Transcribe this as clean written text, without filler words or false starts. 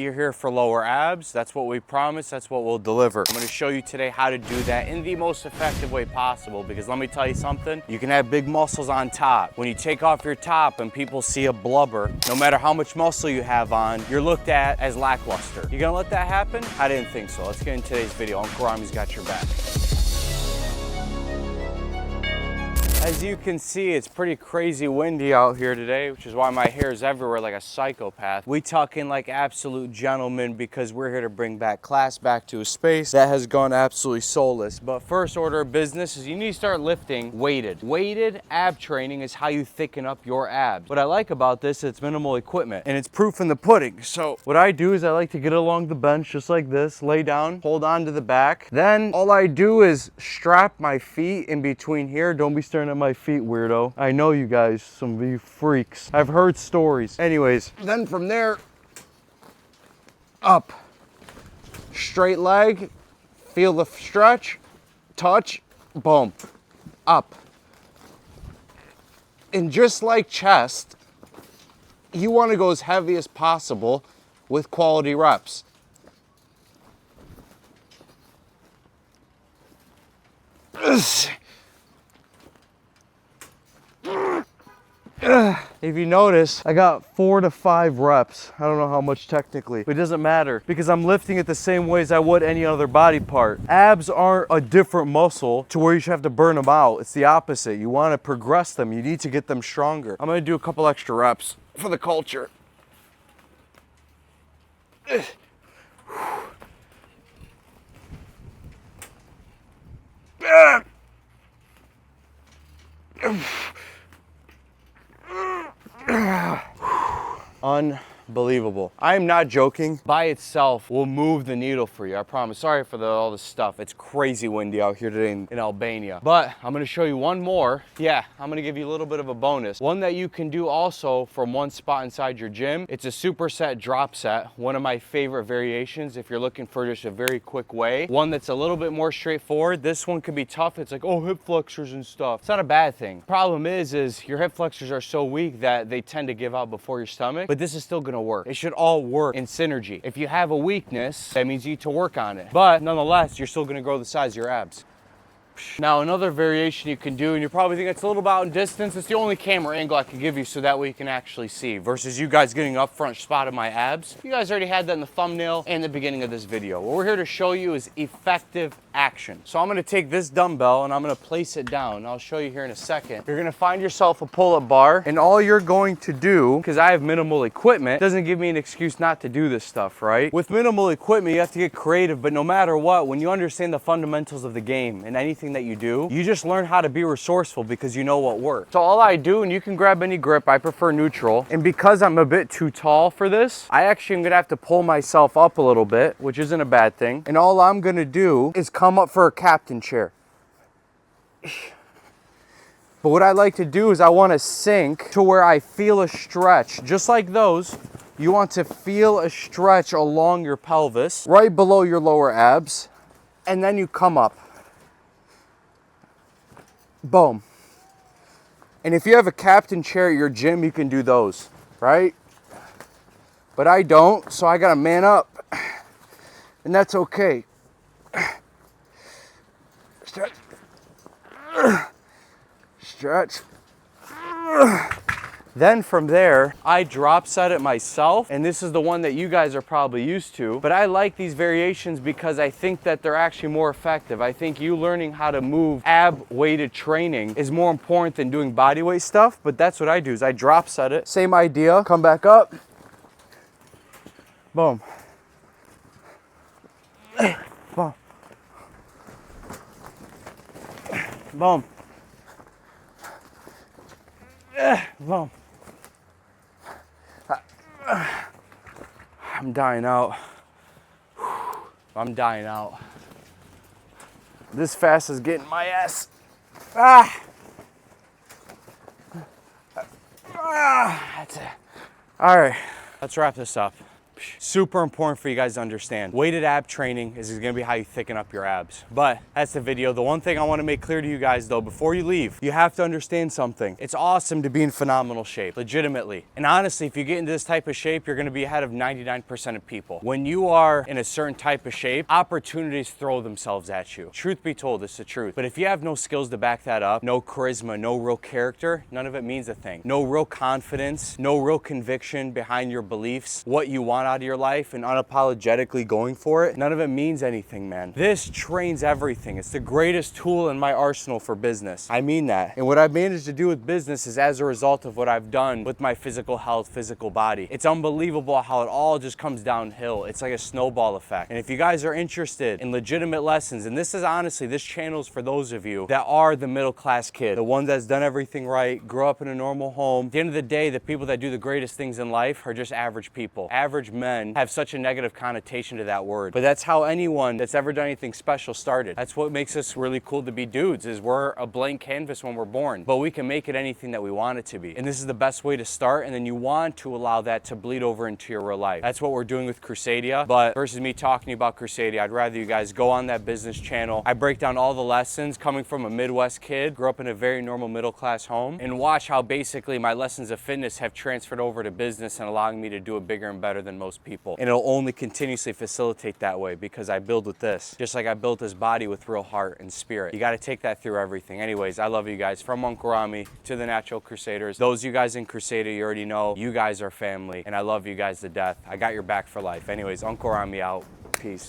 You're here for lower abs. That's what we promise. That's what we'll deliver. I'm going to show you today how to do that in the most effective way possible, because let me tell you something, you can have big muscles on top. When you take off your top and people see a blubber, no matter how much muscle you have on, you're looked at as lackluster. You gonna let that happen? I didn't think so. Let's get into today's video. Uncle Rommy's got your back. As you can see, it's pretty crazy windy out here today, which is why my hair is everywhere like a psychopath. We tuck in like absolute gentlemen because we're here to bring back class back to a space that has gone absolutely soulless. But first order of business is you need to start lifting weighted. Weighted ab training is how you thicken up your abs. What I like about this, it's minimal equipment and it's proof in the pudding. So what I do is I like to get along the bench just like this, lay down, hold on to the back. Then all I do is strap my feet in between here. Don't be staring at my feet, weirdo. I know you guys, some of you freaks. I've heard stories. Anyways, then from there, up. Straight leg, feel the stretch, touch, boom, up. And just like chest, you want to go as heavy as possible with quality reps. If you notice, I got 4 to 5 reps. I don't know how much technically, but it doesn't matter because I'm lifting it the same way as I would any other body part. Abs aren't a different muscle to where you should have to burn them out. It's the opposite. You want to progress them. You need to get them stronger. I'm going to do a couple extra reps for the culture. Unbelievable. I am not joking. By itself will move the needle for you, I promise. Sorry for all this stuff. It's crazy windy out here today in Albania. But I'm gonna show you one more. Yeah, I'm gonna give you a little bit of a bonus. One that you can do also from one spot inside your gym. It's a superset drop set. One of my favorite variations if you're looking for just a very quick way. One that's a little bit more straightforward. This one could be tough. It's like, oh, hip flexors and stuff. It's not a bad thing. Problem is your hip flexors are so weak that they tend to give out before your stomach, but this is still gonna work. It should all work in synergy. If you have a weakness, that means you need to work on it. But nonetheless, you're still gonna grow the size of your abs. Now another variation you can do, and you're probably thinking it's a little bit out in distance, it's the only camera angle I can give you so that way you can actually see, versus you guys getting up front spot of my abs. You guys already had that in the thumbnail and the beginning of this video. What we're here to show you is effective action. So I'm gonna take this dumbbell and I'm gonna place it down. I'll show you here in a second. You're gonna find yourself a pull-up bar, and all you're going to do, because I have minimal equipment, doesn't give me an excuse not to do this stuff, right? With minimal equipment, you have to get creative, but no matter what, when you understand the fundamentals of the game and anything that you do, you just learn how to be resourceful because you know what works. So all I do, and you can grab any grip, I prefer neutral, and because I'm a bit too tall for this, I actually am gonna have to pull myself up a little bit, which isn't a bad thing, and all I'm gonna do is come up for a captain chair. But what I like to do is I want to sink to where I feel a stretch, just like those. You want to feel a stretch along your pelvis, right below your lower abs, and then you come up. Boom. And if you have a captain chair at your gym, you can do those, right? But I don't, so I gotta man up. And that's okay. Stretch. Stretch. Then from there, I drop set it myself, and this is the one that you guys are probably used to, but I like these variations because I think that they're actually more effective. I think you learning how to move ab-weighted training is more important than doing body weight stuff, but that's what I do, is I drop set it. Same idea, come back up, boom, boom, boom, boom. I'm dying out. I'm dying out. This fast is getting my ass. That's it. All right, let's wrap this up. Super important for you guys to understand. Weighted ab training is gonna be how you thicken up your abs. But that's the video. The one thing I wanna make clear to you guys though, before you leave, you have to understand something. It's awesome to be in phenomenal shape, legitimately. And honestly, if you get into this type of shape, you're gonna be ahead of 99% of people. When you are in a certain type of shape, opportunities throw themselves at you. Truth be told, it's the truth. But if you have no skills to back that up, no charisma, no real character, none of it means a thing. No real confidence, no real conviction behind your beliefs, what you want out of your life, and unapologetically going for it, none of it means anything, man. This trains everything. It's the greatest tool in my arsenal for business. I mean that. And what I've managed to do with business is as a result of what I've done with my physical health, physical body. It's unbelievable how it all just comes downhill. It's like a snowball effect. And if you guys are interested in legitimate lessons, and this is honestly, this channel is for those of you that are the middle class kid, the one that's done everything right, grew up in a normal home. At the end of the day, the people that do the greatest things in life are just average people. Average men have such a negative connotation to that word, but that's how anyone that's ever done anything special started. That's what makes us really cool to be dudes, is we're a blank canvas when we're born, but we can make it anything that we want it to be. And this is the best way to start, and then you want to allow that to bleed over into your real life. That's what we're doing with Crusadia, but versus me talking to you about Crusadia, I'd rather you guys go on that business channel. I break down all the lessons coming from a Midwest kid, grew up in a very normal middle class home, and watch how basically my lessons of fitness have transferred over to business and allowing me to do it bigger and better than most people. And it'll only continuously facilitate that way because I build with this, just like I built this body with real heart and spirit. You got to take that through everything. Anyways, I love you guys. From Uncle Rommy to the Natural Crusaders. Those of you guys in Crusader, you already know, you guys are family, and I love you guys to death. I got your back for life. Anyways, Uncle Rommy out. Peace.